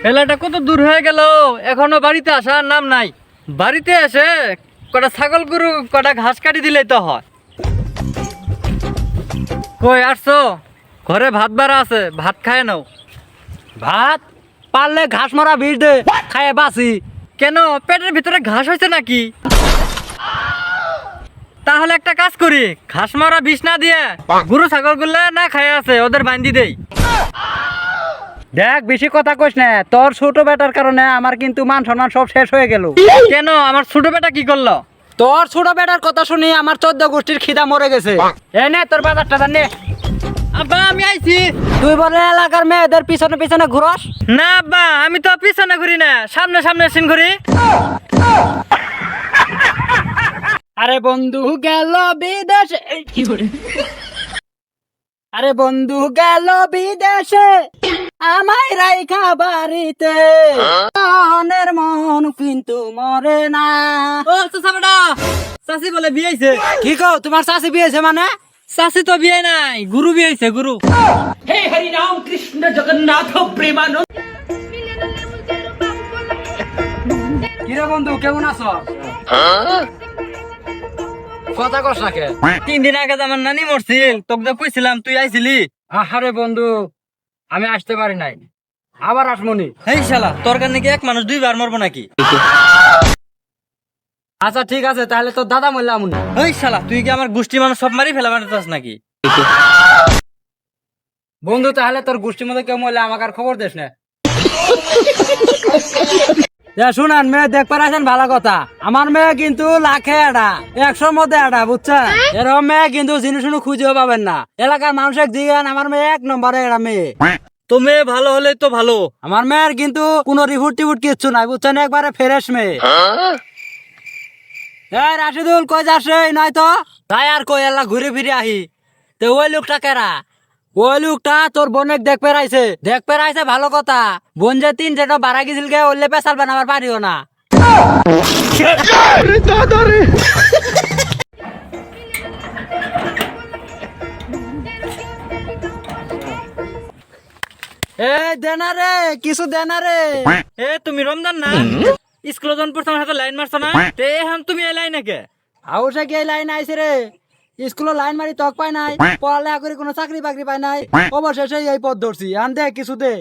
এলাটা কত দূর হয়ে গেল, এখনো বাড়িতে আসার নাম নাই। বাড়িতে এসে কটা ছাগল গরু কটা ঘাস কাটি দিলেই তো হয়। কই আসছো? ঘরে ভাত বাড়া আছে, ভাত খায় নাও। ভাত পারলে ঘাস মারা বিষ দে, খায় বাসি। কেন, পেটের ভিতরে ঘাস হয়েছে নাকি? তাহলে একটা কাজ করি, ঘাস মারা বিষ না দিয়ে গরু ছাগল গুলা না খায় আছে, ওদের বান্ধি দেই। দেখ বেশি কথা কইস না, তোর ছোট বেটার কারণে আমার কিন্তু মান সম্মান সব শেষ হয়ে গেল। কেন, আমার ছোট বেটা কি করলো? তোর ছোট বেটার কথা শুনি আমার 14 গোষ্ঠীর খিদা মরে গেছে। এ নে তোর বাজারটা জানে। আব্বা আমি আইছি। তুই বলে এলাকার মেয়েদের পিছনে পিছনে ঘুরস? না আব্বা, আমি তো পিছনে ঘুরি না, সামনে সামনে সিন ঘুরি। আরে বন্ধু গেল বিদেশে। আরে বন্ধু গেল বিদেশে, আমায় রাইখা বাড়িতে। মনের মন কিন্তু মরে না। ও চাচা বেটা, চাচি বলে বিয়ে হইছে। কি কও, তোমার চাষি বিয়েছে মানে? চাচি তো বিয়ে নাই, গুরু বিয়ে হইছে, গুরু। हे हरि राम कृष्ण जगन्नाथ प्रेमानंद। কিরে বন্ধু কেমন আছো? কথা কস না কে? 3 দিন আগে তো আমার নানি মরছিল, তোকে তো কইছিলাম, তুই আইছিলি। আরে বন্ধু আমি আসতে পারি নাই, আবার আসমনি। এই শালা, তোর কারণে কি এক মানুষ 2 বার মরবো নাকি? আচ্ছা ঠিক আছে, তাহলে তোর দাদা মরলাম না। ওই শালা, তুই কি আমার গোষ্ঠী মানুষ সব মারি ফেলা বানাতাস নাকি? বন্ধু তাহলে তোর গোষ্ঠীর মধ্যে কেউ মরলে আমাকে আর খবর দিস না। শুনান, মেয়ে দেখতে আসেন ভালো কথা। আমার মেয়ে কিন্তু লাখে আডা, 100 মধ্যে আডা, বুঝছেন? এরকম মেয়ে কিন্তু জিনিস খুঁজেও পাবেন না। এলাকার মানুষের জিজ্ঞান, আমার মেয়ে 1 নম্বরে এরা মেয়ে। তো মেয়ে ভালো হলে তো ভালো। আমার মেয়ের কিন্তু কোনো রিপোর্ট টিপুট কিচ্ছু নাই, বুঝছেন? একবারে ফ্রেশ মেয়ে। এই রাশিদুল কই যাস রে? নয় তো তাই আর কই এলা ঘুরে ফিরে আহি। তো ওই লোকটা কেরা? ওই লোকটা তোর বোনের দেখতে রাইছে ভালো কথা। বোন যে 3 যেটা বাড়া গেছিল গে, ওলে পেশাল বানাবার পারিও না। এ দেনা রে, কিছু দেনা রে। এ তুমি রমজান না, স্কুলে যখন পড়ছো আমার সাথে লাইন মারছো না, তে এখন তুমি এই লাইনে কে? হাউসে গিয়ে লাইন আইছে রে। স্কুলে লাইন মারি তক পাই নাই, পড়ালেখা করে কোনো চাকরি বাকরি পাই নাই, অবশেষে এই পথ ধরছি। আন দে কিছু দে।